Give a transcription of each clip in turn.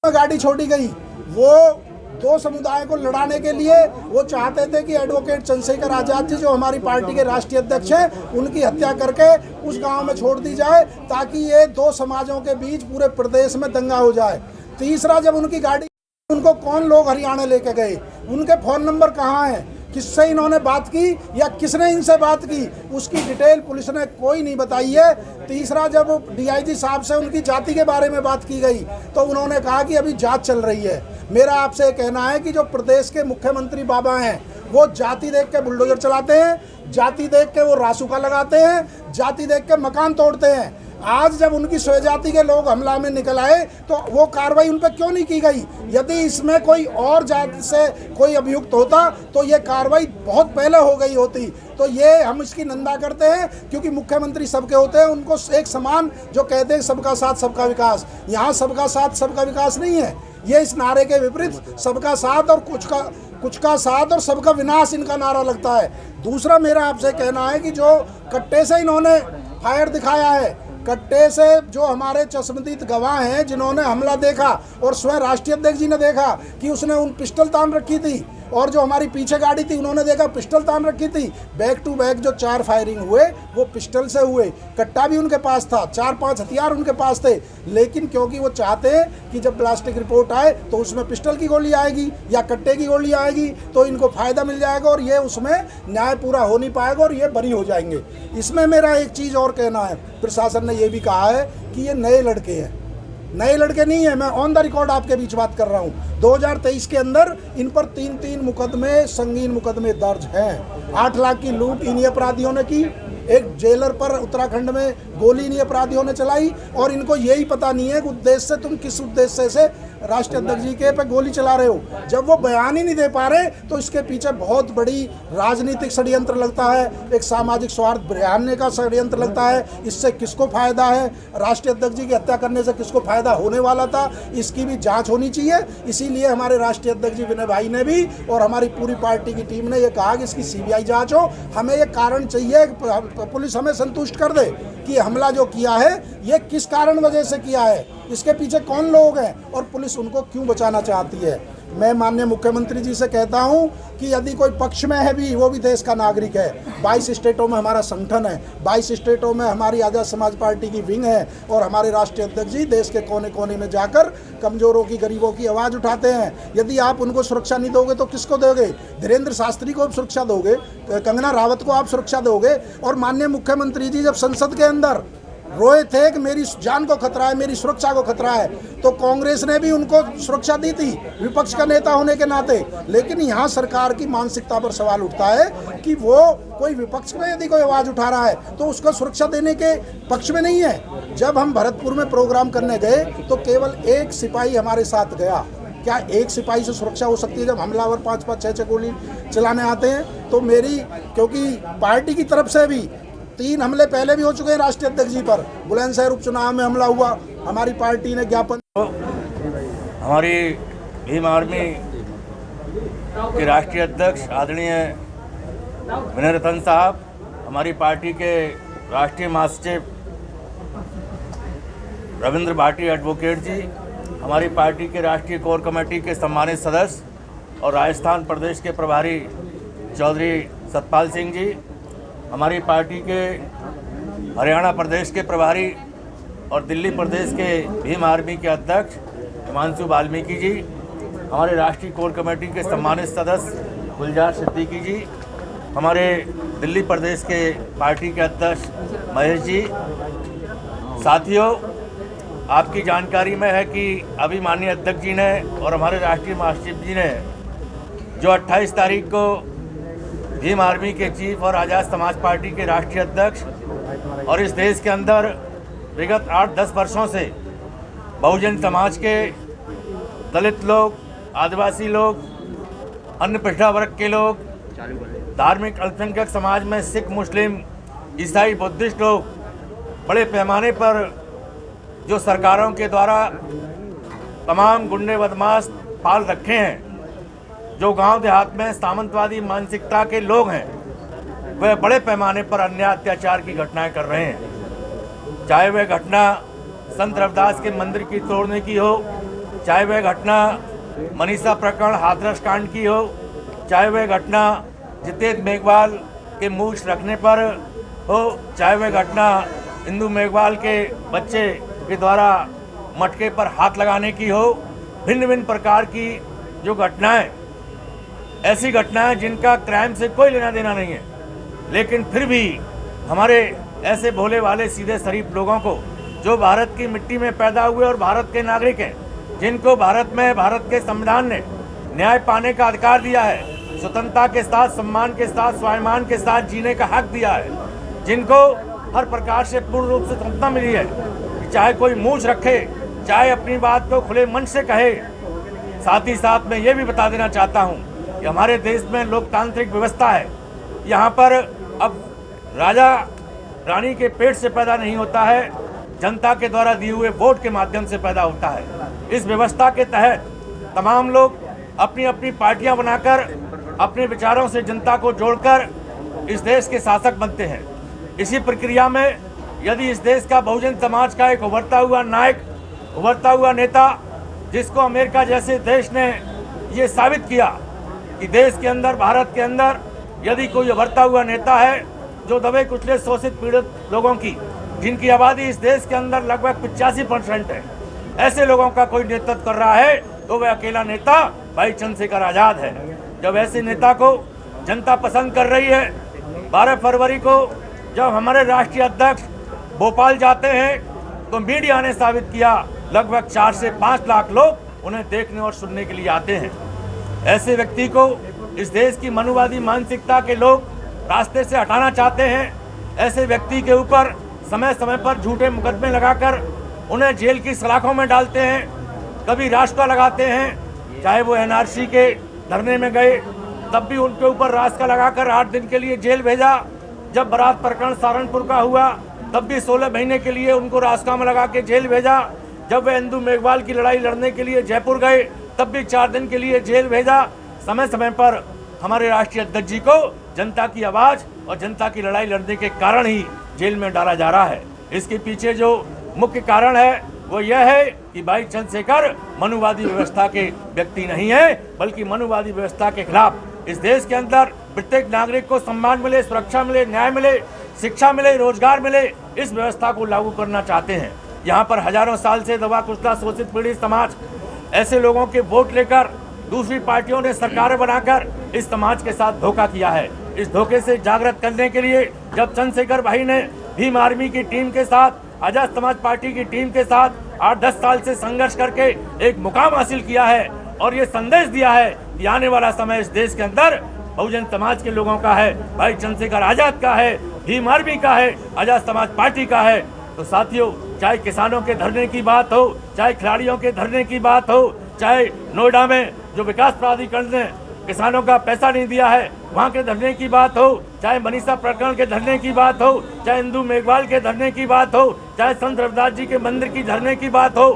गाड़ी छोड़ी गई। वो दो समुदाय को लड़ाने के लिए वो चाहते थे कि एडवोकेट चंद्रशेखर आजाद जी जो हमारी पार्टी के राष्ट्रीय अध्यक्ष हैं उनकी हत्या करके उस गांव में छोड़ दी जाए ताकि ये दो समाजों के बीच पूरे प्रदेश में दंगा हो जाए। तीसरा, जब उनकी गाड़ी, उनको कौन लोग हरियाणा लेके गए, उनके फ़ोन नंबर कहाँ हैं, किससे इन्होंने बात की या किसने इनसे बात की, उसकी डिटेल पुलिस ने कोई नहीं बताई है। तीसरा, जब डीआईजी साहब से उनकी जाति के बारे में बात की गई तो उन्होंने कहा कि अभी जांच चल रही है। मेरा आपसे कहना है कि जो प्रदेश के मुख्यमंत्री बाबा हैं वो जाति देख के बुलडोजर चलाते हैं, जाति देख के वो रासुका लगाते हैं, जाति देख के मकान तोड़ते हैं। आज जब उनकी स्वजाति के लोग हमला में निकल आए तो वो कार्रवाई उन पर क्यों नहीं की गई? यदि इसमें कोई और जाति से कोई अभियुक्त होता तो ये कार्रवाई बहुत पहले हो गई होती। तो ये हम इसकी निंदा करते हैं क्योंकि मुख्यमंत्री सबके होते हैं, उनको एक समान जो कहते हैं सबका साथ सबका विकास, यहाँ सबका साथ सबका विकास नहीं है। ये इस नारे के विपरीत सबका साथ और कुछ का साथ और सबका विनाश इनका नारा लगता है। दूसरा, मेरा आपसे कहना है कि जो कट्टे से इन्होंने फायर दिखाया है, कट्टे से जो हमारे चश्मदीद गवाह हैं जिन्होंने हमला देखा और स्वयं राष्ट्रीय अध्यक्ष जी ने देखा कि उसने उन पिस्टल तान रखी थी और जो हमारी पीछे गाड़ी थी उन्होंने देखा पिस्टल तान रखी थी। बैक टू बैक जो 4 फायरिंग हुए वो पिस्टल से हुए। कट्टा भी उनके पास था, 4-5 हथियार उनके पास थे, लेकिन क्योंकि वो चाहते हैं कि जब प्लास्टिक रिपोर्ट आए तो उसमें पिस्टल की गोली आएगी या कट्टे की गोली आएगी तो इनको फ़ायदा मिल जाएगा और ये उसमें न्याय पूरा हो नहीं पाएगा और ये बरी हो जाएंगे। इसमें मेरा एक चीज़ और कहना है, प्रशासन ने ये भी कहा है कि ये नए लड़के हैं। नए लड़के नहीं है, मैं ऑन द रिकॉर्ड आपके बीच बात कर रहा हूँ। 2023 के अंदर इन पर 3 मुकदमे, संगीन मुकदमे दर्ज हैं। 8 लाख की लूट इन्हीं अपराधियों ने की, एक जेलर पर उत्तराखंड में गोली इन्हीं अपराधियों ने चलाई और इनको यही पता नहीं है कि उद्देश्य से तुम किस उद्देश्य से राष्ट्रीय अध्यक्ष जी के पे गोली चला रहे हो। जब वो बयान ही नहीं दे पा रहे तो इसके पीछे बहुत बड़ी राजनीतिक षड्यंत्र लगता है, एक सामाजिक स्वार्थ बढ़ाने का षड्यंत्र लगता है। इससे किसको फायदा है, राष्ट्रीय अध्यक्ष जी की हत्या करने से किसको फायदा होने वाला था, इसकी भी जांच होनी चाहिए। इसीलिए हमारे राष्ट्रीय अध्यक्ष जी विनय भाई ने भी और हमारी पूरी पार्टी की टीम ने ये कहा कि इसकी सीबीआई जांच हो। हमें ये कारण चाहिए, पुलिस हमें संतुष्ट कर दे कि हमला जो किया है ये किस कारण वजह से किया है, इसके पीछे कौन लोग हैं और पुलिस उनको क्यों बचाना चाहती है। मैं माननीय मुख्यमंत्री जी से कहता हूं कि यदि कोई पक्ष में है भी, वो भी देश का नागरिक है। 22 स्टेटों में हमारा संगठन है, 22 स्टेटों में हमारी आज़ाद समाज पार्टी की विंग है और हमारे राष्ट्रीय अध्यक्ष जी देश के कोने कोने में जाकर कमज़ोरों की, गरीबों की आवाज़ उठाते हैं। यदि आप उनको सुरक्षा नहीं दोगे तो किसको दोगे? धीरेन्द्र शास्त्री को आप सुरक्षा दोगे, कंगना रावत को आप सुरक्षा दोगे? और माननीय मुख्यमंत्री जी जब संसद के अंदर रोए थे कि मेरी जान को खतरा है, मेरी सुरक्षा को खतरा है, तो कांग्रेस ने भी उनको सुरक्षा दी थी विपक्ष का नेता होने के नाते। लेकिन यहाँ सरकार की मानसिकता पर सवाल उठता है कि वो कोई विपक्ष में यदि कोई आवाज़ उठा रहा है तो उसको सुरक्षा देने के पक्ष में नहीं है। जब हम भरतपुर में प्रोग्राम करने गए तो केवल 1 सिपाही हमारे साथ गया। क्या 1 सिपाही से सुरक्षा हो सकती है जब हमलावर 5-5, 6-6 गोली चलाने आते हैं? तो मेरी, क्योंकि पार्टी की तरफ से भी 3 हमले पहले भी हो चुके हैं राष्ट्रीय अध्यक्ष जी पर। बुलंदशहर उपचुनाव में हमला हुआ, हमारी पार्टी ने ज्ञापन, हमारी भीम आर्मी के राष्ट्रीय अध्यक्ष आदरणीय विनय रतन साहब, हमारी पार्टी के राष्ट्रीय महासचिव रविंद्र भाटी एडवोकेट जी, हमारी पार्टी के राष्ट्रीय कोर कमेटी के सम्मानित सदस्य और राजस्थान प्रदेश के प्रभारी चौधरी सतपाल सिंह जी, हमारी पार्टी के हरियाणा प्रदेश के प्रभारी और दिल्ली प्रदेश के भीम आर्मी के अध्यक्ष हिमांशु वाल्मीकि जी, हमारे राष्ट्रीय कोर कमेटी के सम्मानित सदस्य गुलजार सिद्दीकी जी, हमारे दिल्ली प्रदेश के पार्टी के अध्यक्ष महेश जी। साथियों, आपकी जानकारी में है कि अभी माननीय अध्यक्ष जी ने और हमारे राष्ट्रीय महासचिव जी ने जो 28 तारीख को भीम आर्मी के चीफ और आज़ाद समाज पार्टी के राष्ट्रीय अध्यक्ष और इस देश के अंदर विगत 8-10 वर्षों से बहुजन समाज के दलित लोग, आदिवासी लोग, अन्य पिछड़ा वर्ग के लोग, धार्मिक अल्पसंख्यक समाज में सिख, मुस्लिम, ईसाई, बुद्धिस्ट लोग बड़े पैमाने पर जो सरकारों के द्वारा तमाम गुंडे बदमाश पाल रखे हैं, जो गांव देहात में सामंतवादी मानसिकता के लोग हैं, वह बड़े पैमाने पर अन्याय अत्याचार की घटनाएं कर रहे हैं। चाहे वह घटना संत रविदास के मंदिर की तोड़ने की हो, चाहे वह घटना मनीषा प्रकरण हाथरस कांड की हो, चाहे वह घटना जितेंद्र मेघवाल के मूछ रखने पर हो, चाहे वह घटना इंदु मेघवाल के बच्चे के द्वारा मटके पर हाथ लगाने की हो, भिन्न भिन्न प्रकार की जो घटनाएं, ऐसी घटनाएं जिनका क्राइम से कोई लेना देना नहीं है, लेकिन फिर भी हमारे ऐसे भोले वाले सीधे शरीफ लोगों को जो भारत की मिट्टी में पैदा हुए और भारत के नागरिक हैं, जिनको भारत में भारत के संविधान ने न्याय पाने का अधिकार दिया है, स्वतंत्रता के साथ, सम्मान के साथ, स्वाभिमान के साथ जीने का हक दिया है, जिनको हर प्रकार से पूर्ण रूप से स्वतंत्रता मिली है कि चाहे कोई मूछ रखे, चाहे अपनी बात को खुले मन से कहे। साथ ही साथ मैं ये भी बता देना चाहता हूँ कि हमारे देश में लोकतांत्रिक व्यवस्था है। यहाँ पर अब राजा रानी के पेट से पैदा नहीं होता है, जनता के द्वारा दिए हुए वोट के माध्यम से पैदा होता है। इस व्यवस्था के तहत तमाम लोग अपनी अपनी पार्टियां बनाकर अपने विचारों से जनता को जोड़कर इस देश के शासक बनते हैं। इसी प्रक्रिया में यदि इस देश का बहुजन समाज का एक उभरता हुआ नायक, उभरता हुआ नेता, जिसको अमेरिका जैसे देश ने ये साबित किया कि देश के अंदर, भारत के अंदर यदि कोई उभरता हुआ नेता है जो दबे कुचले शोषित पीड़ित लोगों की, जिनकी आबादी इस देश के अंदर लगभग 85% है, ऐसे लोगों का कोई नेतृत्व कर रहा है तो वह अकेला नेता भाई चंद्रशेखर आजाद है। जब ऐसे नेता को जनता पसंद कर रही है, 12 फरवरी को जब हमारे राष्ट्रीय अध्यक्ष भोपाल जाते हैं तो मीडिया ने साबित किया लगभग 4 से 5 लाख लोग उन्हें देखने और सुनने के लिए आते हैं। ऐसे व्यक्ति को इस देश की मनुवादी मानसिकता के लोग रास्ते से हटाना चाहते हैं। ऐसे व्यक्ति के ऊपर समय समय पर झूठे मुकदमे लगाकर उन्हें जेल की सलाखों में डालते हैं, कभी रास्ता लगाते हैं। चाहे वो एनआरसी के धरने में गए तब भी उनके ऊपर रास्ता लगाकर 8 दिन के लिए जेल भेजा। जब बारात प्रकरण सहारनपुर का हुआ तब भी 16 महीने के लिए उनको रास्ता में लगा के जेल भेजा। जब वे इंदु मेघवाल की लड़ाई लड़ने के लिए जयपुर गए तब भी 4 दिन के लिए जेल भेजा। समय समय पर हमारे राष्ट्रीय अध्यक्ष जी को जनता की आवाज़ और जनता की लड़ाई लड़ने के कारण ही जेल में डाला जा रहा है। इसके पीछे जो मुख्य कारण है वो यह है कि भाई चंद्रशेखर मनुवादी व्यवस्था के व्यक्ति नहीं है, बल्कि मनुवादी व्यवस्था के खिलाफ इस देश के अंदर प्रत्येक नागरिक को सम्मान मिले, सुरक्षा मिले, न्याय मिले, शिक्षा मिले, रोजगार मिले, इस व्यवस्था को लागू करना चाहते हैं। यहाँ पर हजारों साल से दबा कुचला शोषित पीड़ित समाज, ऐसे लोगों के वोट लेकर दूसरी पार्टियों ने सरकारें बनाकर इस समाज के साथ धोखा किया है। इस धोखे से जागृत करने के लिए जब चंद्रशेखर भाई ने भीम आर्मी की टीम के साथ, आजाद समाज पार्टी की टीम के साथ 8-10 साल से संघर्ष करके एक मुकाम हासिल किया है और ये संदेश दिया है कि आने वाला समय इस देश के अंदर बहुजन समाज के लोगों का है, भाई चंद्रशेखर आजाद का है, भीम आर्मी का है, आजाद समाज पार्टी का है। तो साथियों, चाहे किसानों के धरने की बात हो, चाहे खिलाड़ियों के धरने की बात हो, चाहे नोएडा में जो विकास प्राधिकरण ने किसानों का पैसा नहीं दिया है वहाँ के धरने की बात हो, चाहे मनीषा प्रकरण के धरने की बात हो, चाहे इंदु मेघवाल के धरने की बात हो, चाहे संत रविदास जी के मंदिर की धरने की बात हो,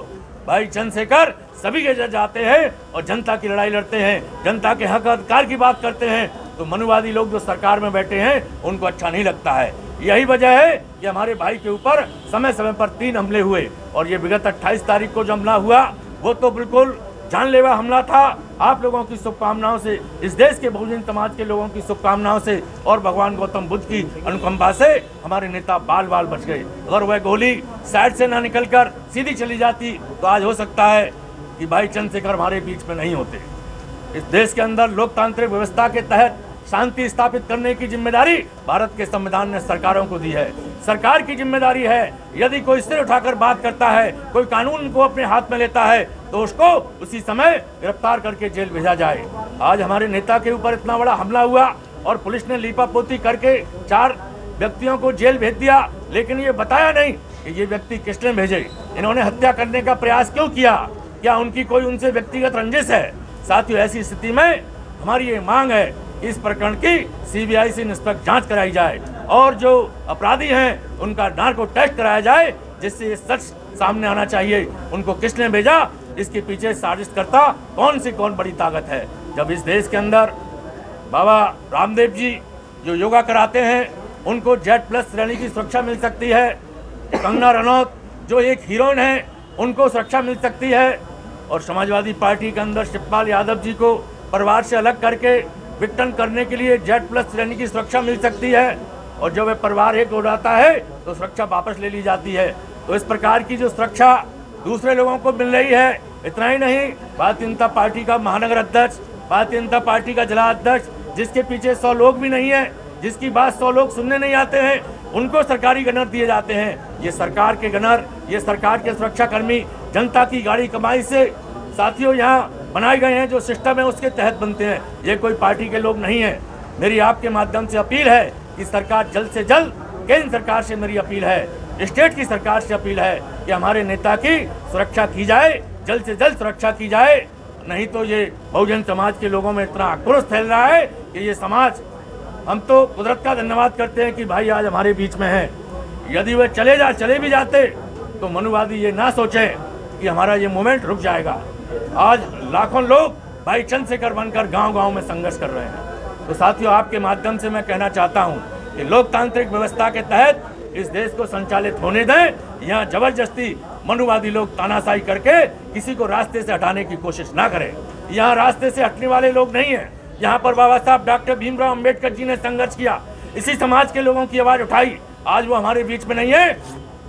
भाई चंद्रशेखर सभी के जाते हैं और जनता की लड़ाई लड़ते हैं, जनता के हक अधिकार की बात करते हैं। तो मनुवादी लोग जो सरकार में बैठे हैं उनको अच्छा नहीं लगता है। यही वजह है कि हमारे भाई के ऊपर समय समय पर 3 हमले हुए और ये विगत 28 तारीख को जो हमला हुआ वो तो बिल्कुल जानलेवा हमला था। आप लोगों की शुभकामनाओं से, इस देश के बहुजन समाज के लोगों की शुभकामनाओं से और भगवान गौतम बुद्ध की अनुकंपा से हमारे नेता बाल बाल बच गए। अगर वह गोली साइड से ना निकलकर सीधी चली जाती तो आज हो सकता है कि भाई चंद्रशेखर हमारे बीच में नहीं होते। इस देश के अंदर लोकतांत्रिक व्यवस्था के तहत शांति स्थापित करने की जिम्मेदारी भारत के संविधान ने सरकारों को दी है। सरकार की जिम्मेदारी है, यदि कोई सिर उठाकर बात करता है, कोई कानून को अपने हाथ में लेता है तो उसको उसी समय गिरफ्तार करके जेल भेजा जाए। आज हमारे नेता के ऊपर इतना बड़ा हमला हुआ और पुलिस ने लीपापोती करके 4 व्यक्तियों को जेल भेज दिया, लेकिन ये बताया नहीं कि ये व्यक्ति किसने भेजे, इन्होंने हत्या करने का प्रयास क्यों किया, क्या उनकी कोई उनसे व्यक्तिगत रंजिश है। साथियों, ऐसी स्थिति में हमारी ये मांग है कि इस प्रकरण की सीबीआई से निष्पक्ष जांच कराई जाए और जो अपराधी हैं उनका नार्को टेस्ट कराया जाए, जिससे ये सच सामने आना चाहिए। उनको किसने भेजा, इसके पीछे साजिशकर्ता कौन सी कौन बड़ी ताकत है। जब इस देश के अंदर बाबा रामदेव जी जो योगा कराते हैं उनको Z+ श्रेणी की सुरक्षा मिल सकती है, कंगना रनौत जो एक हीरोइन है उनको सुरक्षा मिल सकती है, और समाजवादी पार्टी के अंदर शिवपाल यादव जी को परिवार से अलग करके विघटन करने के लिए Z+ श्रेणी की सुरक्षा मिल सकती है, और जब वह परिवार एक उड़ाता है तो सुरक्षा वापस ले ली जाती है। तो इस प्रकार की जो सुरक्षा दूसरे लोगों को मिल रही है, इतना ही नहीं, भारतीय जनता पार्टी का महानगर अध्यक्ष, भारतीय जनता पार्टी का जिला अध्यक्ष, जिसके पीछे 100 लोग भी नहीं है, जिसकी बात 100 लोग सुनने नहीं आते हैं, उनको सरकारी गनर दिए जाते हैं। ये सरकार के गनर, ये सरकार के सुरक्षाकर्मी जनता की गाड़ी कमाई से साथियों यहाँ बनाए गए हैं, जो सिस्टम है उसके तहत बनते हैं। ये कोई पार्टी के लोग नहीं हैं। मेरी आपके माध्यम से अपील है कि सरकार जल्द से जल्द, केंद्र सरकार से मेरी अपील है, स्टेट की सरकार से अपील है कि हमारे नेता की सुरक्षा की जाए, जल्द से जल्द सुरक्षा की जाए। नहीं तो ये बहुजन समाज के लोगों में इतना आक्रोश फैल रहा है कि ये समाज, हम तो कुदरत का धन्यवाद करते हैं कि भाई आज हमारे बीच में है। यदि वे चले भी जाते तो मनुवादी ये ना सोचें कि हमारा ये मूवमेंट रुक जाएगा। आज लाखों लोग भाई चंद्रशेखर बनकर गांव-गांव में संघर्ष कर रहे हैं। तो साथियों, आपके माध्यम से मैं कहना चाहता हूं कि लोकतांत्रिक व्यवस्था के तहत इस देश को संचालित होने दें। यहाँ जबरदस्ती मनुवादी लोग तानाशाही करके किसी को रास्ते से हटाने की कोशिश ना करें। यहाँ रास्ते से हटने वाले लोग नहीं हैं। यहाँ पर बाबा साहब डॉक्टर भीमराव अंबेडकर जी ने संघर्ष किया, इसी समाज के लोगों की आवाज उठाई। आज वो हमारे बीच में नहीं है।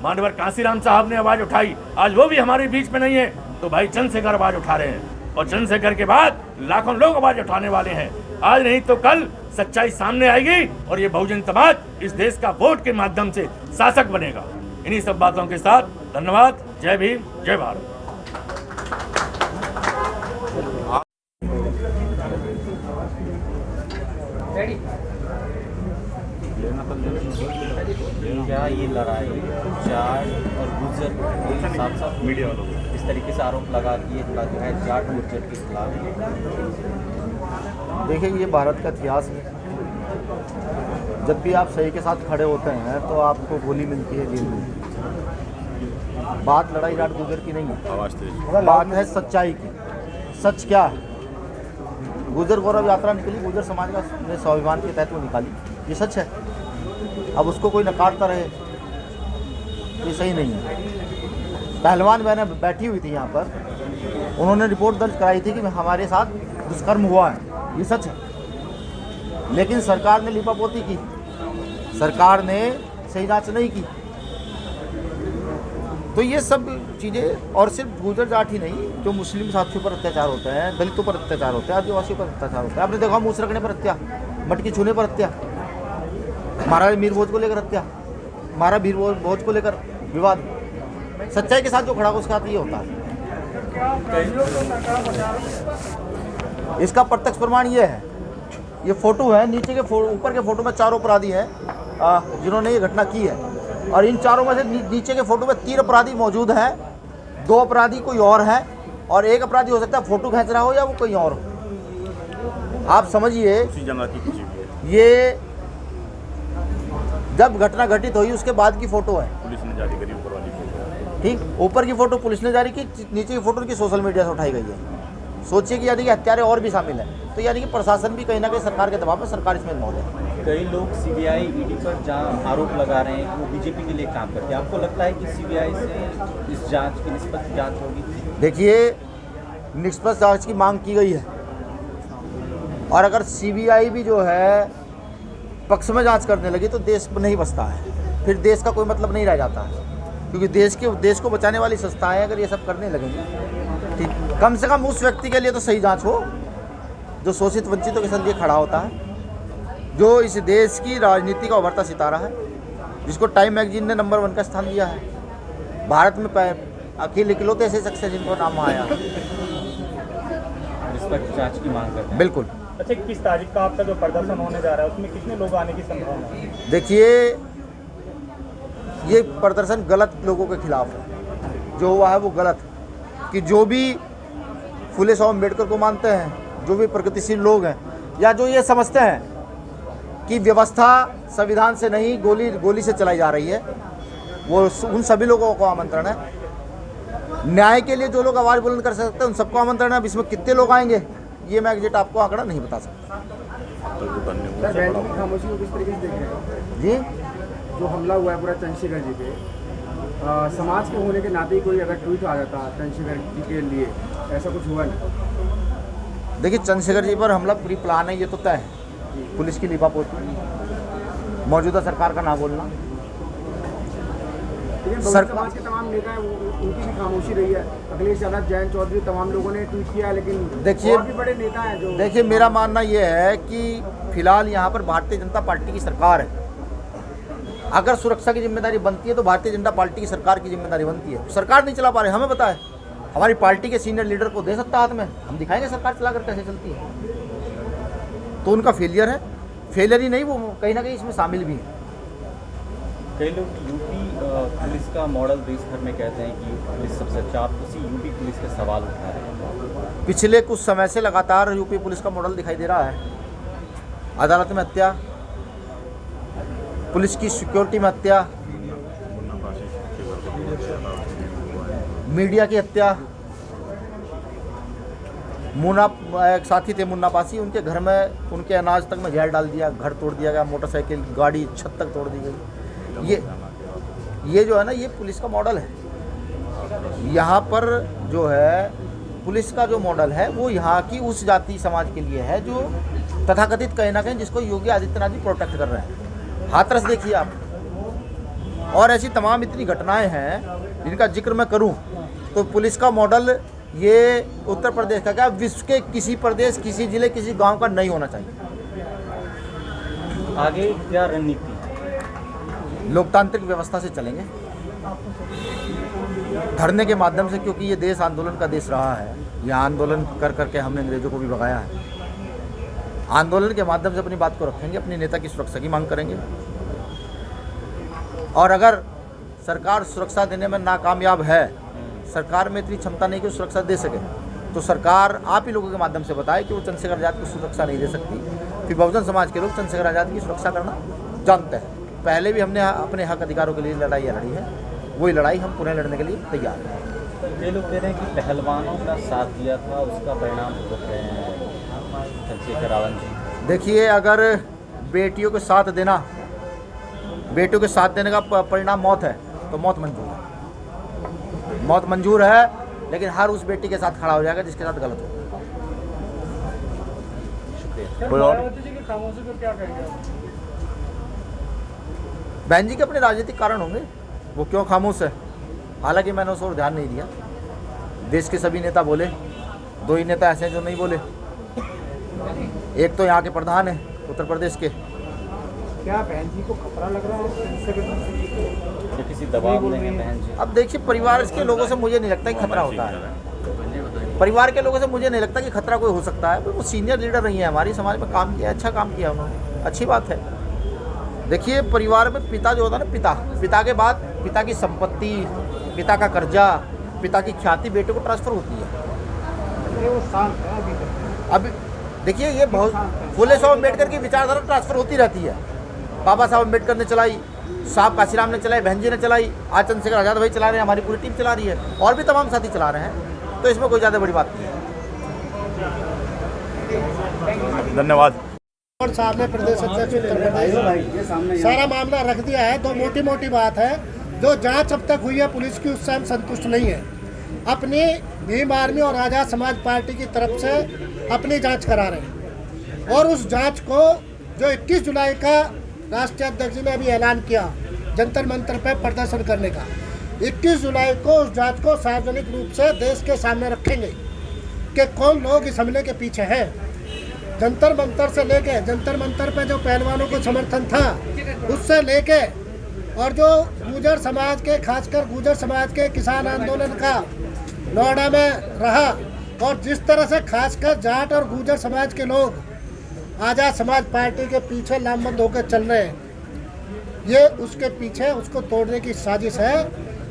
मानवर कांसीराम साहब ने आवाज उठाई, आज वो भी हमारे बीच में नहीं है। तो भाई चंद्रशेखर आवाज उठा रहे हैं, और चंद्रशेखर के बाद लाखों लोग आवाज उठाने वाले हैं। आज नहीं तो कल सच्चाई सामने आएगी और ये बहुजन समाज इस देश का वोट के माध्यम से शासक बनेगा। इन्हीं सब बातों के साथ धन्यवाद। जय भीम, जय भारत। क्या ये लड़ाई जाट और गुर्जर साथ मीडिया वालों इस तरीके से आरोप लगा कि जो है जाट गुर्जर के खिलाफ है? देखिए, ये भारत का इतिहास है। जब भी आप सही के साथ खड़े होते हैं तो आपको गोली मिलती है, जेल मिलती है। बात लड़ाई जाट गुर्जर की नहीं है, बात है सच्चाई की। सच क्या है? गुर्जर गौरव यात्रा निकली, गुर्जर समाज का ने स्वाभिमान के तहत वो निकाली, ये सच है। अब उसको कोई नकारता रहे, ये सही नहीं है। पहलवान बहनें बैठी हुई थी यहाँ पर, उन्होंने रिपोर्ट दर्ज कराई थी कि हमारे साथ दुष्कर्म हुआ है, ये सच है। लेकिन सरकार ने लिपापोती की, सरकार ने सही जांच नहीं की। तो ये सब चीज़ें, और सिर्फ गुर्जर जाट ही नहीं, जो मुस्लिम साथियों पर अत्याचार होते हैं, दलितों पर अत्याचार होते हैं, आदिवासियों पर अत्याचार होता है। आपने देखा मूस रखने पर हत्या, मटकी छूने पर हत्या, महाराज मीर भोज को लेकर हत्या, महाराज मीर भोज को लेकर विवाद। सच्चाई के साथ जो खड़ा उसके साथ ये होता है। इसका प्रत्यक्ष प्रमाण ये है, ये फोटो है, नीचे के ऊपर के फोटो में 4 अपराधी हैं जिन्होंने ये घटना की है, और इन चारों में से नीचे के फोटो में 3 अपराधी मौजूद हैं। 2 अपराधी कोई और है, और 1 अपराधी हो सकता है फोटो खींच रहा हो या वो कोई और हो। आप समझिए, ये जब घटना घटित हुई उसके बाद की फोटो है, पुलिस ने जारी करी ऊपर वाली फोटो। ठीक, ऊपर की फोटो पुलिस ने जारी की, नीचे की फोटो की सोशल मीडिया से उठाई गई है। सोचिए कि यानी कि हत्यारे और भी शामिल हैं। तो यानी कि प्रशासन भी कहीं ना कहीं सरकार के दबाव में, सरकार इसमें इन्वॉल्व है। कई लोग सीबीआई ईडी पर जहाँ आरोप लगा रहे हैं कि वो बीजेपी के लिए काम करते हैं। आपको लगता है कि सीबीआई से इस जांच की निष्पक्ष जांच होगी? देखिए, निष्पक्ष जांच की मांग की गई है, और अगर सीबीआई भी जो है पक्ष में जांच करने लगी तो देश नहीं बचता है, फिर देश का कोई मतलब नहीं रह जाता है। क्योंकि देश को बचाने वाली संस्थाएं अगर ये सब करने लगेंगी, ठीक, कम से कम उस व्यक्ति के लिए तो सही जांच हो जो शोषित वंचितों के लिए खड़ा होता है, जो इस देश की राजनीति का उभरता सितारा है, जिसको टाइम मैगजीन ने नंबर 1 का स्थान दिया है। भारत में अकेले इकलौते ऐसे शख्स हैं जिनको नाम आया। निष्पक्ष जांच की मांग करते हैं। बिल्कुल। अच्छा, 21 तारीख का आपका जो प्रदर्शन होने जा रहा है उसमें कितने लोग आने की संभावना है? देखिए, ये प्रदर्शन गलत लोगों के खिलाफ है। जो हुआ है वो गलत, कि जो भी फुले साहब अम्बेडकर को मानते हैं, जो भी प्रगतिशील लोग हैं, या जो ये समझते हैं कि व्यवस्था संविधान से नहीं गोली से चलाई जा रही है, वो उन सभी लोगों को आमंत्रण है। न्याय के लिए जो लोग आवाज़ बुलंद कर सकते हैं उन सबको आमंत्रण है। अब इसमें कितने लोग आएंगे ये मैं एग्जैक्ट आपको आंकड़ा नहीं बता सकता। जी, जो हमला हुआ है पूरा चंद्रशेखर जी पे, समाज के होने के नाते ही कोई अगर ट्वीट आ जाता चंद्रशेखर जी के लिए, ऐसा कुछ हुआ नहीं? देखिए, चंद्रशेखर जी पर हमला प्री प्लान है, ये तो तय है। पुलिस की लिपापोती, मौजूदा सरकार का ना बोलना, लेकिन समाज के तमाम नेता हैं, उनकी भी खामोशी रही है। अखिलेश यादव, जयंत चौधरी, तमाम लोगों ने ट्वीट किया, लेकिन देखिए, और भी बड़े नेता हैं जो देखिए मेरा मानना ये है कि फिलहाल यहाँ पर भारतीय जनता पार्टी की सरकार है। अगर सुरक्षा की जिम्मेदारी बनती है तो भारतीय जनता पार्टी की सरकार की जिम्मेदारी बनती है। सरकार नहीं चला पा रहे, हमें पता है, हमारी पार्टी के सीनियर लीडर को दे सकता हाथ में, हम दिखाएंगे सरकार चलाकर कैसे चलती है। तो उनका फेलियर है, फेलियर ही नहीं, वो कहीं ना कहीं इसमें शामिल भी है। कई लोग यूपी पुलिस का मॉडल देश भर में कहते हैं कि पुलिस सबसे अच्छा, आप उसी यूपी पुलिस के सवाल उठा रहे हैं। पिछले कुछ समय से लगातार यूपी पुलिस का मॉडल दिखाई दे रहा है। अदालत में हत्या, पुलिस की सिक्योरिटी में हत्या, मीडिया की हत्या। एक साथी थे मुन्ना पासी, उनके घर में उनके अनाज तक में जहर डाल दिया, घर तोड़ दिया गया, मोटरसाइकिल, गाड़ी, छत तक तोड़ दी गई। ये जो है ना, ये पुलिस का मॉडल है। यहाँ पर जो है पुलिस का जो मॉडल है वो यहाँ की उस जाति समाज के लिए है जो तथाकथित कहीं ना कहीं जिसको योगी आदित्यनाथ जी प्रोटेक्ट कर रहे हैं। हाथरस देखिए आप, और ऐसी तमाम इतनी घटनाएं हैं जिनका जिक्र मैं करूं तो पुलिस का मॉडल ये उत्तर प्रदेश का क्या, विश्व के किसी प्रदेश, किसी जिले, किसी गांव का नहीं होना चाहिए। आगे क्या रणनीति? लोकतांत्रिक व्यवस्था से चलेंगे, धरने के माध्यम से, क्योंकि ये देश आंदोलन का देश रहा है। यह आंदोलन कर करके हमने अंग्रेजों को भी भगाया है। आंदोलन के माध्यम से अपनी बात को रखेंगे, अपने नेता की सुरक्षा की मांग करेंगे, और अगर सरकार सुरक्षा देने में नाकामयाब है, सरकार में इतनी क्षमता नहीं कि सुरक्षा दे सके, तो सरकार आप ही लोगों के माध्यम से बताए कि वो चंद्रशेखर आज़ाद को सुरक्षा नहीं दे सकती। फिर बहुजन समाज के लोग चंद्रशेखर आज़ाद की सुरक्षा करना जानते हैं। पहले भी हमने अपने हक अधिकारों के लिए लड़ाई लड़ी है, वही लड़ाई हम पुनः लड़ने के लिए तैयार हैं। ये लोग कह रहे हैं कि पहलवानों का साथ दिया था, उसका परिणाम भुगत रहे हैं चंद्रशेखर आज़ाद जी। देखिए, अगर बेटियों के साथ देने का परिणाम मौत है तो मौत मंजूर है, मौत मंजूर है, लेकिन हर उस बेटी के साथ खड़ा हो जाएगा जिसके साथ गलत हो। बहन जी के अपने राजनीतिक कारण होंगे, वो क्यों खामोश है। हालांकि मैंने उस ओर ध्यान नहीं दिया। देश के सभी नेता बोले, 2 ही नेता ऐसे हैं जो नहीं बोले। एक तो यहाँ के प्रधान है उत्तर प्रदेश के। क्या बहन जी को खतरा लग रहा है? किसी दबाव में है बहन जी? अब देखिए, परिवार के लोगों से मुझे नहीं लगता कि खतरा होता है। परिवार के लोगों से मुझे नहीं लगता कि खतरा कोई हो सकता है। वो सीनियर लीडर रही है, हमारी समाज में काम किया, अच्छा काम किया उन्होंने, अच्छी बात है। देखिए, परिवार में पिता जो होता है ना, पिता के बाद पिता की संपत्ति, पिता का कर्जा, पिता की ख्याति बेटे को ट्रांसफर होती है। वो शांत है अभी तक। अब देखिए, ये बहुत फुले साहब अम्बेडकर की विचारधारा ट्रांसफर होती रहती है। बाबा साहब अम्बेडकर ने चलाई, साहब काशीराम ने चलाई, बहन जी ने चलाई, आज चंद्रशेखर आज़ाद भाई चला रहे हैं, हमारी पूरी टीम चला रही है, और भी तमाम साथी चला रहे हैं। तो इसमें कोई ज़्यादा बड़ी बात नहीं है। धन्यवाद। और साहब ने प्रदेश अध्यक्ष उत्तर प्रदेश सारा मामला रख दिया है। तो मोटी बात है, जो जांच अब तक हुई है पुलिस की, उससे हम संतुष्ट नहीं है। अपनी भीम आर्मी और आज़ाद समाज पार्टी की तरफ से अपनी जांच करा रहे हैं, और उस जांच को जो 21 जुलाई का राष्ट्रीय अध्यक्ष जी ने अभी ऐलान किया जंतर मंतर पर प्रदर्शन करने का, 21 जुलाई को उस जांच को सार्वजनिक रूप से देश के सामने रखेंगे कि कौन लोग इस हमले के पीछे हैं। जंतर मंतर से लेके, जंतर मंतर पे जो पहलवानों को समर्थन था उससे लेके, और जो गुर्जर समाज के, खासकर गुर्जर समाज के किसान आंदोलन का नोएडा में रहा, और जिस तरह से खासकर जाट और गुर्जर समाज के लोग आज़ाद समाज पार्टी के पीछे लामबंद होकर चल रहे हैं, ये उसके पीछे उसको तोड़ने की साजिश है।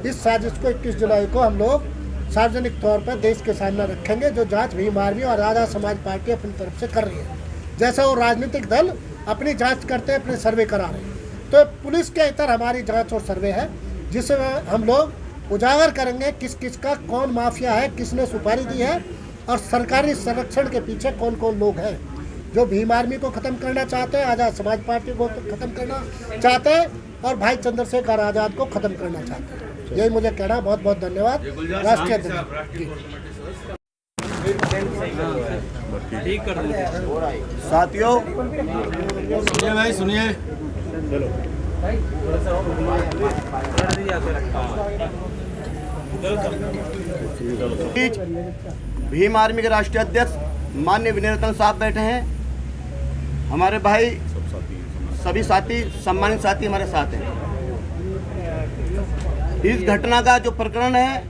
इस साजिश को 21 जुलाई को हम लोग सार्वजनिक तौर पर देश के सामने रखेंगे, जो जांच भीम आर्मी और आज़ाद समाज पार्टी अपनी तरफ से कर रही है। जैसे वो राजनीतिक दल अपनी जांच करते हैं, अपने सर्वे करा रहे हैं, तो पुलिस के इतर हमारी जांच और सर्वे है, जिसमें हम लोग उजागर करेंगे किस किस का कौन माफिया है, किसने सुपारी दी है, और सरकारी संरक्षण के पीछे कौन कौन लोग हैं जो भीम आर्मी को ख़त्म करना चाहते हैं, आज़ाद समाज पार्टी को ख़त्म करना चाहते हैं, और भाई चंद्रशेखर आज़ाद को ख़त्म करना चाहते हैं। यही मुझे कहना। बहुत बहुत धन्यवाद। राष्ट्रीय अध्यक्ष साथियों, सुनिए भाई, सुनिए। भीम आर्मी के राष्ट्रीय अध्यक्ष माननीय विनय रतन साहब बैठे हैं। हमारे भाई सभी साथी, सम्मानित साथी हमारे साथ हैं। इस घटना का जो प्रकरण है,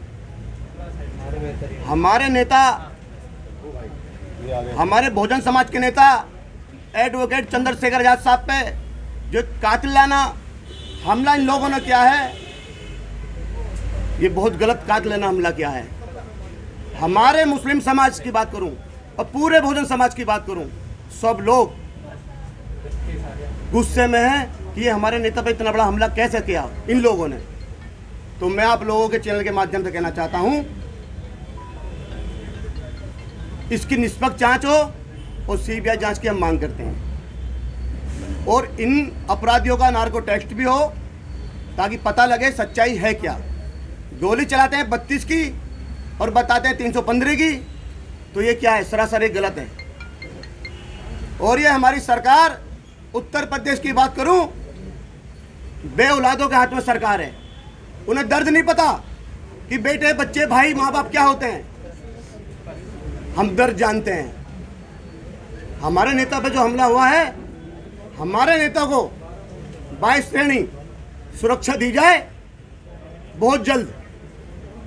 हमारे नेता, हमारे बहुजन समाज के नेता एडवोकेट चंद्रशेखर आजाद साहब पे जो कातिलाना हमला इन लोगों ने किया है, ये बहुत गलत कातिलाना हमला किया है। हमारे मुस्लिम समाज की बात करूं और पूरे बहुजन समाज की बात करूं, सब लोग गुस्से में हैं कि ये हमारे नेता पे इतना बड़ा हमला कैसे किया इन लोगों ने। तो मैं आप लोगों के चैनल के माध्यम से कहना चाहता हूं, इसकी निष्पक्ष जांच हो और सीबीआई जांच की हम मांग करते हैं। और इन अपराधियों का नार्को टेस्ट भी हो ताकि पता लगे सच्चाई है क्या। गोली चलाते हैं 32 की और बताते हैं 315 की, तो ये क्या है? सरासर एक गलत है। और ये हमारी सरकार, उत्तर प्रदेश की बात करूं, बे औलादों के हाथ में सरकार है। उन्हें दर्द नहीं पता कि बेटे, बच्चे, भाई, माँ बाप क्या होते हैं। हम दर्द जानते हैं। हमारे नेता पे जो हमला हुआ है, हमारे नेता को 22 श्रेणी सुरक्षा दी जाए बहुत जल्द,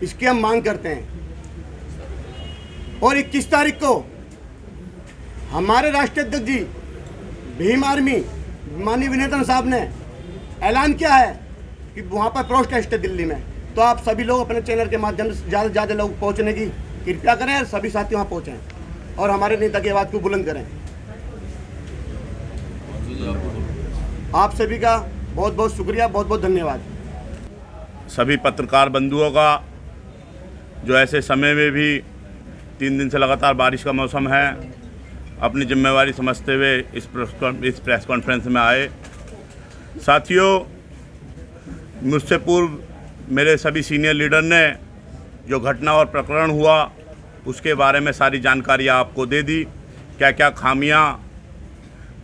इसकी हम मांग करते हैं। और 21 तारीख को हमारे राष्ट्रीय अध्यक्ष जी भीम आर्मी माननीय विनय रतन साहब ने ऐलान किया है कि वहाँ पर प्रोटेस्ट है दिल्ली में। तो आप सभी लोग अपने चैनल के माध्यम से ज़्यादा से ज़्यादा लोग पहुँचने की कृपया करें और सभी साथी वहाँ पहुँचें और हमारे नेता की आवाज़ को बुलंद करें। आप सभी का बहुत बहुत शुक्रिया, बहुत बहुत धन्यवाद। सभी पत्रकार बंधुओं का, जो ऐसे समय में भी 3 दिन से लगातार बारिश का मौसम है, अपनी जिम्मेवारी समझते हुए इस प्रेस कॉन्फ्रेंस में आए। साथियों, मुझसे पूर्व मेरे सभी सीनियर लीडर ने जो घटना और प्रकरण हुआ उसके बारे में सारी जानकारी आपको दे दी। क्या क्या खामियां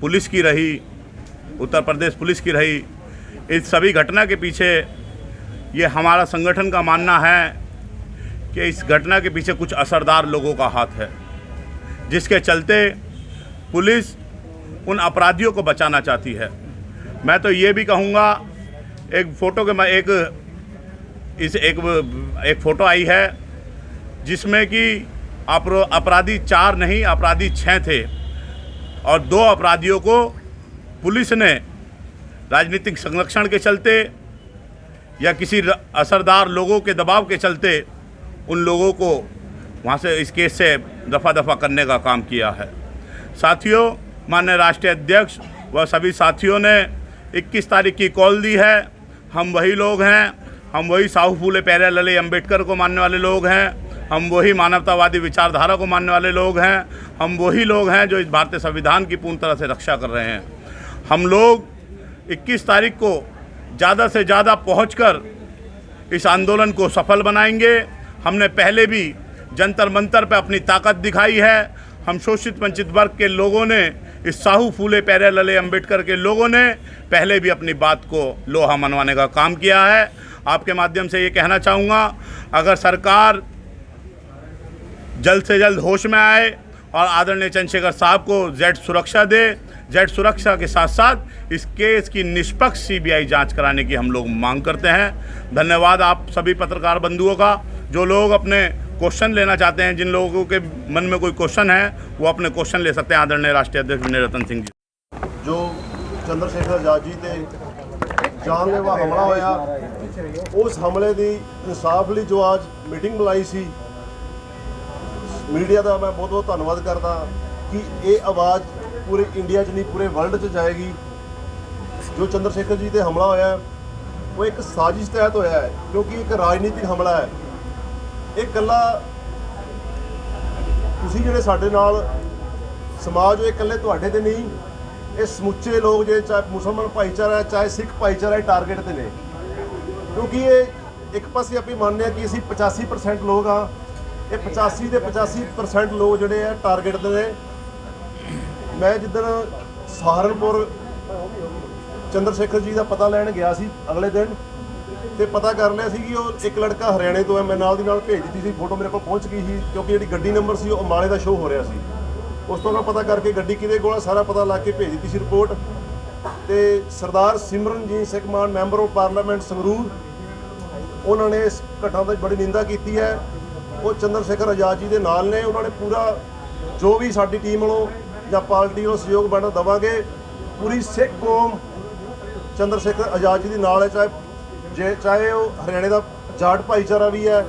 पुलिस की रही, उत्तर प्रदेश पुलिस की रही। इस सभी घटना के पीछे ये हमारा संगठन का मानना है कि इस घटना के पीछे कुछ असरदार लोगों का हाथ है, जिसके चलते पुलिस उन अपराधियों को बचाना चाहती है। मैं तो ये भी कहूँगा, एक फ़ोटो के एक फ़ोटो आई है जिसमें कि अपराधी 4 नहीं, अपराधी 6 थे और 2 अपराधियों को पुलिस ने राजनीतिक संरक्षण के चलते या किसी असरदार लोगों के दबाव के चलते उन लोगों को वहाँ से इस केस से दफ़ा करने का काम किया है। साथियों, माननीय राष्ट्रीय अध्यक्ष व सभी साथियों ने 21 तारीख की कॉल दी है। हम वही लोग हैं, हम वही साहू फूले प्यारे लले अम्बेडकर को मानने वाले लोग हैं, हम वही मानवतावादी विचारधारा को मानने वाले लोग हैं, हम वही लोग हैं जो इस भारतीय संविधान की पूर्ण तरह से रक्षा कर रहे हैं। हम लोग 21 तारीख को ज़्यादा से ज़्यादा पहुंचकर इस आंदोलन को सफल बनाएंगे। हमने पहले भी जंतर मंतर पर अपनी ताकत दिखाई है। हम शोषित वंचित वर्ग के लोगों ने, इस साहू फूले प्यारे लले अम्बेडकर के लोगों ने पहले भी अपनी बात को लोहा मनवाने का काम किया है। आपके माध्यम से ये कहना चाहूँगा, अगर सरकार जल्द से जल्द होश में आए और आदरणीय चंद्रशेखर साहब को जेड सुरक्षा दे, जेड सुरक्षा के साथ साथ इस केस की निष्पक्ष सीबीआई जांच कराने की हम लोग मांग करते हैं। धन्यवाद आप सभी पत्रकार बंधुओं का। जो लोग अपने क्वेश्चन लेना चाहते हैं, जिन लोगों के मन में कोई क्वेश्चन है, वो अपने क्वेश्चन ले सकते हैं आदरणीय राष्ट्रीय अध्यक्ष विनय रतन सिंह जी। जो चंद्रशेखर आजाद जी ते जानलेवा हमला होया, उस हमले की इंसाफ लिए जो आज मीटिंग बुलाई सी, मीडिया का मैं बहुत बहुत धन्यवाद करता कि ये आवाज़ पूरे इंडिया च नहीं पूरे वर्ल्ड च जाएगी। जो चंद्रशेखर जी ते हमला होया वो एक साजिश तहत होया है, क्योंकि एक राजनीतिक हमला है। ਇਹ ਕੱਲਾ ਤੁਸੀਂ ਜਿਹੜੇ ਸਾਡੇ ਨਾਲ ਸਮਾਜ ਉਹ ਇਕੱਲੇ ਤੁਹਾਡੇ ਤੇ ਨਹੀਂ, ਇਹ ਸਮੁੱਚੇ ਲੋਕ ਜਿਹੜੇ ਚਾਹੇ ਮੁਸਲਮਾਨ ਭਾਈਚਾਰਾ ਚਾਹੇ ਸਿੱਖ ਭਾਈਚਾਰਾ ਟਾਰਗੇਟ ਤੇ ਨੇ, ਕਿਉਂਕਿ ਇਹ ਇੱਕ ਪਾਸੇ ਆਪਾਂ ਮੰਨਦੇ ਹਾਂ ਕਿ ਅਸੀਂ 85% ਲੋਕ ਆ, ਇਹ 85 ਦੇ 85% ਲੋਕ ਜਿਹੜੇ ਆ ਟਾਰਗੇਟ ਦੇ ਨੇ। ਮੈਂ ਜਿੱਦਣ ਸਹਾਰਨਪੁਰ ਚੰਦਰ ਸ਼ੇਖਰ ਜੀ ਦਾ ਪਤਾ ਲੈਣ ਗਿਆ ਸੀ ਅਗਲੇ ਦਿਨ, ਤੇ ਪਤਾ ਕਰ ਲਿਆ ਸੀ ਕਿ ਉਹ ਇੱਕ ਲੜਕਾ ਹਰਿਆਣੇ ਤੋਂ ਹੈ। ਮੈਂ ਨਾਲ ਦੀ ਨਾਲ ਭੇਜ ਦਿੱਤੀ ਸੀ, ਫੋਟੋ ਮੇਰੇ ਕੋਲ ਪਹੁੰਚ ਗਈ ਸੀ, ਕਿਉਂਕਿ ਜਿਹੜੀ ਗੱਡੀ ਨੰਬਰ ਸੀ ਉਹ ਅੰਬਾਲੇ ਦਾ ਸ਼ੋਅ ਹੋ ਰਿਹਾ ਸੀ। ਉਸ ਤੋਂ ਮੈਂ ਪਤਾ ਕਰਕੇ ਗੱਡੀ ਕਿਹਦੇ ਕੋਲ ਆ ਸਾਰਾ ਪਤਾ ਲਾ ਕੇ ਭੇਜ ਦਿੱਤੀ ਸੀ ਰਿਪੋਰਟ। ਤੇ ਸਰਦਾਰ ਸਿਮਰਨਜੀਤ ਸਿੰਘ ਮਾਨ ਮੈਂਬਰ ਆਫ ਪਾਰਲੀਮੈਂਟ ਸੰਗਰੂਰ, ਉਹਨਾਂ ਨੇ ਇਸ ਘਟਨਾ ਦੀ ਬੜੀ ਨਿੰਦਾ ਕੀਤੀ ਹੈ। ਉਹ ਚੰਦਰ ਸ਼ੇਖਰ ਆਜ਼ਾਦ ਜੀ ਦੇ ਨਾਲ ਨੇ। ਉਹਨਾਂ ਨੇ ਪੂਰਾ ਜੋ ਵੀ ਸਾਡੀ ਟੀਮ ਵੱਲੋਂ ਜਾਂ ਪਾਰਟੀ ਵੱਲੋਂ ਸਹਿਯੋਗ ਬਣਦਾ ਦੇਵਾਂਗੇ। ਪੂਰੀ ਸਿੱਖ ਕੌਮ ਚੰਦਰ ਸ਼ੇਖਰ ਆਜ਼ਾਦ ਜੀ ਦੇ ਨਾਲ ਹੈ, ਚਾਹੇ ਉਹ ਹਰਿਆਣੇ ਦਾ ਜਾਟ ਭਾਈਚਾਰਾ ਵੀ ਹੈ,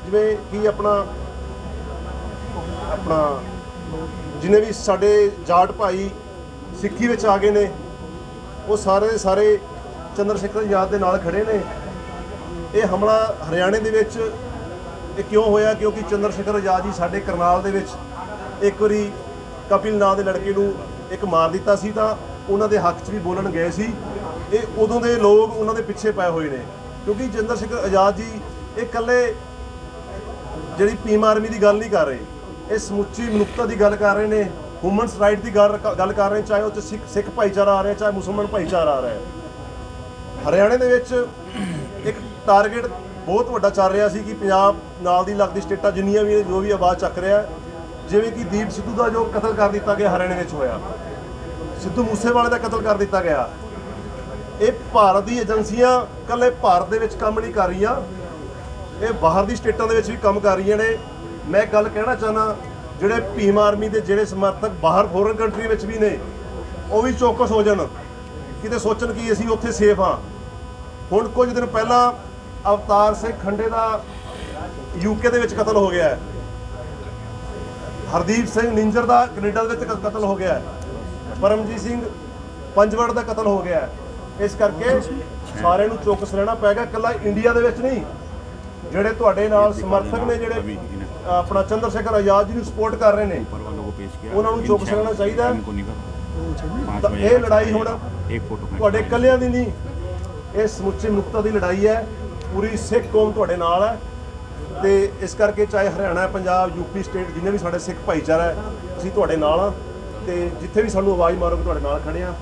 ਜਿਵੇਂ ਕਿ ਆਪਣਾ ਜਿੰਨੇ ਵੀ ਸਾਡੇ ਜਾਟ ਭਾਈ ਸਿੱਖੀ ਵਿੱਚ ਆ ਗਏ ਨੇ, ਉਹ ਸਾਰੇ ਦੇ ਸਾਰੇ ਚੰਦਰ ਸ਼ੇਖਰ ਆਜ਼ਾਦ ਦੇ ਨਾਲ ਖੜੇ ਨੇ। ਇਹ ਹਮਲਾ ਹਰਿਆਣੇ ਦੇ ਵਿੱਚ ਇਹ ਕਿਉਂ ਹੋਇਆ? ਕਿਉਂਕਿ ਚੰਦਰ ਸ਼ੇਖਰ ਆਜ਼ਾਦ ਜੀ ਸਾਡੇ ਕਰਨਾਲ ਦੇ ਵਿੱਚ ਇੱਕ ਵਾਰੀ ਕਪਿਲ ਨਾਂ ਦੇ ਲੜਕੇ ਨੂੰ ਇੱਕ ਮਾਰ ਦਿੱਤਾ ਸੀ, ਤਾਂ ਉਹਨਾਂ ਦੇ ਹੱਕ 'ਚ ਵੀ ਬੋਲਣ ਗਏ ਸੀ। ਇਹ ਉਦੋਂ ਦੇ ਲੋਕ ਉਹਨਾਂ ਦੇ ਪਿੱਛੇ ਪਏ ਹੋਏ ਨੇ, ਕਿਉਂਕਿ ਚੰਦਰ ਸ਼ੇਖਰ ਆਜ਼ਾਦ ਜੀ ਇਹ ਇਕੱਲੇ ਜਿਹੜੀ ਭੀਮ ਆਰਮੀ ਦੀ ਗੱਲ ਨਹੀਂ ਕਰ ਰਹੇ, ਇਹ ਸਮੁੱਚੀ ਮਨੁੱਖਤਾ ਦੀ ਗੱਲ ਕਰ ਰਹੇ ਨੇ, ਹਿਊਮਨਸ ਰਾਈਟ ਦੀ ਗੱਲ ਕਰ ਰਹੇ, ਚਾਹੇ ਉਹ 'ਚ ਸਿੱਖ ਭਾਈਚਾਰਾ ਆ ਰਿਹਾ, ਚਾਹੇ ਮੁਸਲਮਾਨ ਭਾਈਚਾਰਾ ਆ ਰਿਹਾ। ਹਰਿਆਣੇ ਦੇ ਵਿੱਚ ਇੱਕ ਟਾਰਗੇਟ ਬਹੁਤ ਵੱਡਾ ਚੱਲ ਰਿਹਾ ਸੀ ਕਿ ਪੰਜਾਬ ਨਾਲ ਦੀ ਲੱਗਦੀ ਸਟੇਟਾਂ ਜਿੰਨੀਆਂ ਵੀ ਜੋ ਵੀ ਆਵਾਜ਼ ਚੱਕ ਰਿਹਾ, ਜਿਵੇਂ ਕਿ ਦੀਪ ਸਿੱਧੂ ਦਾ ਜੋ ਕਤਲ ਕਰ ਦਿੱਤਾ ਗਿਆ ਹਰਿਆਣੇ ਵਿੱਚ ਹੋਇਆ, ਸਿੱਧੂ ਮੂਸੇਵਾਲੇ ਦਾ ਕਤਲ ਕਰ ਦਿੱਤਾ ਗਿਆ। ਇਹ ਭਾਰਤ ਦੀ ਏਜੰਸੀਆਂ ਇਕੱਲੇ ਭਾਰਤ ਦੇ ਵਿੱਚ ਕੰਮ ਨਹੀਂ ਕਰ ਰਹੀਆਂ, ਇਹ ਬਾਹਰ ਦੀ ਸਟੇਟਾਂ ਦੇ ਵਿੱਚ ਵੀ ਕੰਮ ਕਰ ਰਹੀਆਂ ਨੇ। ਮੈਂ ਗੱਲ ਕਹਿਣਾ ਚਾਹੁੰਦਾ, ਜਿਹੜੇ ਭੀਮ ਆਰਮੀ ਦੇ ਜਿਹੜੇ ਸਮਰਥਕ ਬਾਹਰ ਫੋਰਨ ਕੰਟਰੀ ਵਿੱਚ ਵੀ ਨੇ, ਉਹ ਵੀ ਚੌਕਸ ਹੋ ਜਾਣ, ਕਿਤੇ ਸੋਚਣ ਕਿ ਅਸੀਂ ਉੱਥੇ ਸੇਫ ਹਾਂ। ਹੁਣ ਕੁਝ ਦਿਨ ਪਹਿਲਾਂ ਅਵਤਾਰ ਸਿੰਘ ਖੰਡੇ ਦਾ ਯੂਕੇ ਦੇ ਵਿੱਚ ਕਤਲ ਹੋ ਗਿਆ ਹੈ, ਹਰਦੀਪ ਸਿੰਘ ਨਿੰਜਰ ਦਾ ਕੈਨੇਡਾ ਦੇ ਵਿੱਚ ਕਤਲ ਹੋ ਗਿਆ ਹੈ, ਪਰਮਜੀਤ ਸਿੰਘ ਪੰਜਵੜ ਦਾ ਕਤਲ ਹੋ ਗਿਆ ਹੈ। ਇਸ ਕਰਕੇ ਸਾਰਿਆਂ ਨੂੰ ਚੌਕਸ ਰਹਿਣਾ ਪਏਗਾ, ਇਕੱਲਾ ਇੰਡੀਆ ਦੇ ਵਿੱਚ ਨਹੀਂ। ਜਿਹੜੇ ਤੁਹਾਡੇ ਨਾਲ ਸਮਰਥਕ ਨੇ, ਜਿਹੜੇ ਆਪਣਾ ਚੰਦਰ ਸ਼ੇਖਰ ਆਜ਼ਾਦ ਜੀ ਨੂੰ ਸਪੋਰਟ ਕਰ ਰਹੇ ਨੇ, ਉਹਨਾਂ ਨੂੰ ਚੌਕਸ ਰਹਿਣਾ ਚਾਹੀਦਾ। ਇਹ ਲੜਾਈ ਹੁਣ ਤੁਹਾਡੇ ਇਕੱਲਿਆਂ ਦੀ ਨਹੀਂ, ਇਹ ਸਮੁੱਚੇ ਮਨੁੱਖਤਾ ਦੀ ਲੜਾਈ ਹੈ। ਪੂਰੀ ਸਿੱਖ ਕੌਮ ਤੁਹਾਡੇ ਨਾਲ ਹੈ, ਤੇ ਇਸ ਕਰਕੇ ਚਾਹੇ ਹਰਿਆਣਾ, ਪੰਜਾਬ, ਯੂਪੀ ਸਟੇਟ, ਜਿੰਨੇ ਵੀ ਸਾਡੇ ਸਿੱਖ ਭਾਈਚਾਰਾ ਹੈ, ਅਸੀਂ ਤੁਹਾਡੇ ਨਾਲ ਹਾਂ। ਤੇ ਜਿੱਥੇ ਵੀ ਸਾਨੂੰ ਆਵਾਜ਼ ਮਾਰੋਗੇ ਤੁਹਾਡੇ ਨਾਲ ਖੜੇ ਹਾਂ।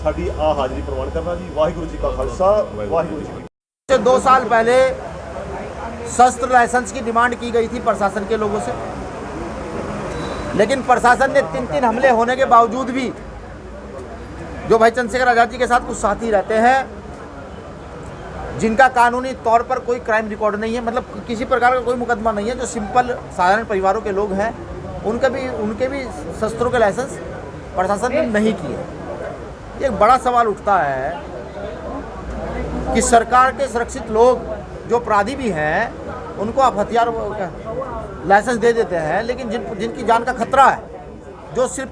ਸਾਡੀ ਆ ਹਾਜ਼ਰੀ ਪ੍ਰਵਾਨ ਕਰਨਾ जी। वाहिगुरु जी का खालसा, वाहिगुरु जी की। 2 साल पहले शस्त्र लाइसेंस की डिमांड की गई थी प्रशासन के लोगों से, लेकिन प्रशासन ने 3 हमले होने के बावजूद भी, जो भाई चंद्रशेखर आज़ाद जी के साथ कुछ साथी रहते हैं जिनका कानूनी तौर पर कोई क्राइम रिकॉर्ड नहीं है, मतलब किसी प्रकार का कोई मुकदमा नहीं है, जो सिंपल साधारण परिवारों के लोग हैं, उनके भी शस्त्रों के लाइसेंस प्रशासन ने नहीं किए। एक बड़ा सवाल उठता है कि सरकार के सुरक्षित लोग जो अपराधी भी हैं, उनको आप हथियार लाइसेंस दे देते हैं, लेकिन जिनकी जान का खतरा है, जो सिर्फ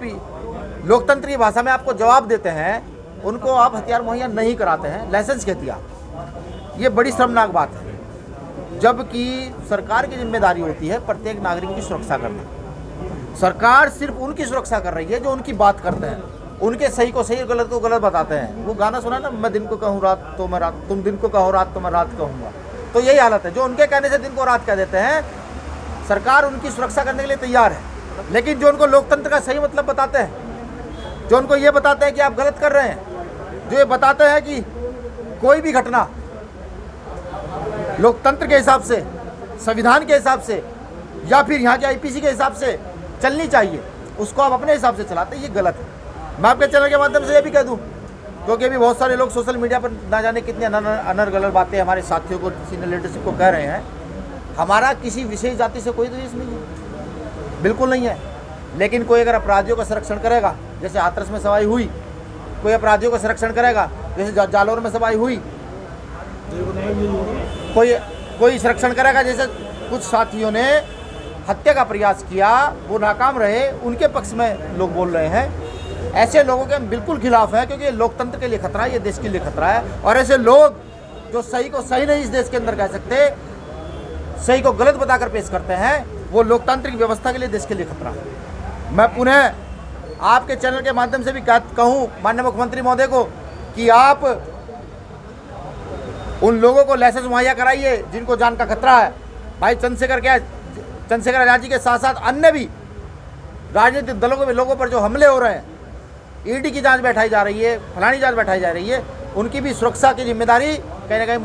लोकतंत्र की भाषा में आपको जवाब देते हैं, उनको आप हथियार मुहैया नहीं कराते हैं, लाइसेंस के हथियार। ये बड़ी शर्मनाक बात है, जबकि सरकार की जिम्मेदारी होती है प्रत्येक नागरिक की सुरक्षा करना। सरकार सिर्फ उनकी सुरक्षा कर रही है जो उनकी बात करते हैं, उनके सही को सही, गलत को गलत बताते हैं। वो गाना सुना ना, मैं दिन को कहूँ रात तो मैं रात, तुम दिन को कहो रात तो मैं रात कहूँगा। तो यही हालत है, जो उनके कहने से दिन को रात कह देते हैं। सरकार उनकी सुरक्षा करने के लिए तैयार है, लेकिन जो उनको लोकतंत्र का सही मतलब बताते हैं, जो उनको ये बताते हैं कि आप गलत कर रहे हैं, जो ये बताते हैं कि कोई भी घटना लोकतंत्र के हिसाब से, संविधान के हिसाब से, या फिर यहाँ के आईपीसी के हिसाब से चलनी चाहिए, उसको आप अपने हिसाब से चलाते हैं, ये गलत है। मैं आपके चैनल के माध्यम से ये भी कह दूं, क्योंकि अभी बहुत सारे लोग सोशल मीडिया पर ना जाने कितनी अनर्गल बातें हमारे साथियों को, सीनियर लीडरशिप को कह रहे हैं। हमारा किसी विशेष जाति से कोई द्वेष नहीं है, बिल्कुल नहीं है। लेकिन कोई अगर अपराधियों का संरक्षण करेगा, जैसे हाथरस में सवाई हुई, कोई अपराधियों का संरक्षण करेगा, जैसे जालौर में सवाई हुई, कोई संरक्षण करेगा, जैसे कुछ साथियों ने हत्या का प्रयास किया, वो नाकाम रहे, उनके पक्ष में लोग बोल रहे हैं। ऐसे लोगों के हम बिल्कुल खिलाफ हैं, क्योंकि ये लोकतंत्र के लिए खतरा है, ये देश के लिए खतरा है। और ऐसे लोग जो सही को सही नहीं इस देश के अंदर कह सकते, सही को गलत बताकर पेश करते हैं, वो लोकतांत्रिक व्यवस्था के लिए, देश के लिए खतरा है। मैं पुनः आपके चैनल के माध्यम से भी कहूँ माननीय मुख्यमंत्री महोदय को कि आप उन लोगों को लाइसेंस मुहैया कराइए जिनको जान का खतरा है। भाई चंद्रशेखर आज़ाद जी के साथ साथ अन्य भी राजनीतिक दलों के लोगों पर जो हमले हो रहे हैं, ईडी की जांच बैठाई जा रही है, फलानी जांच बैठाई जा रही है, उनकी भी सुरक्षा की जिम्मेदारी कहीं ना कहीं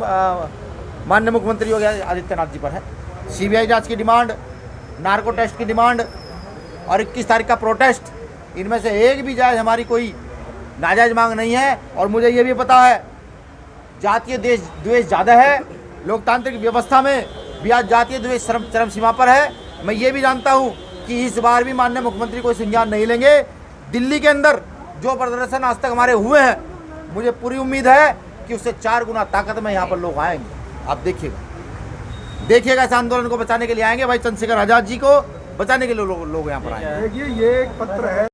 माननीय मुख्यमंत्री योगी आदित्यनाथ जी पर है। सीबीआई जांच की डिमांड, नार्को टेस्ट की डिमांड और 21 तारीख का प्रोटेस्ट, इनमें से एक भी जायज़ हमारी कोई नाजायज़ मांग नहीं है। और मुझे ये भी पता है जातीय द्वेष ज़्यादा है, लोकतांत्रिक व्यवस्था में भी आज जातीय द्वेष चरम सीमा पर है। मैं ये भी जानता हूँ कि इस बार भी माननीय मुख्यमंत्री कोई संज्ञान नहीं लेंगे। दिल्ली के अंदर जो प्रदर्शन आज तक हमारे हुए हैं, मुझे पूरी उम्मीद है कि उससे 4 गुना ताकत में यहाँ पर लोग आएंगे। आप देखिएगा इस आंदोलन को बचाने के लिए आएंगे। भाई चंद्रशेखर आज़ाद जी को बचाने के लिए लोग यहाँ पर आएंगे। देखिए, ये एक पत्र है।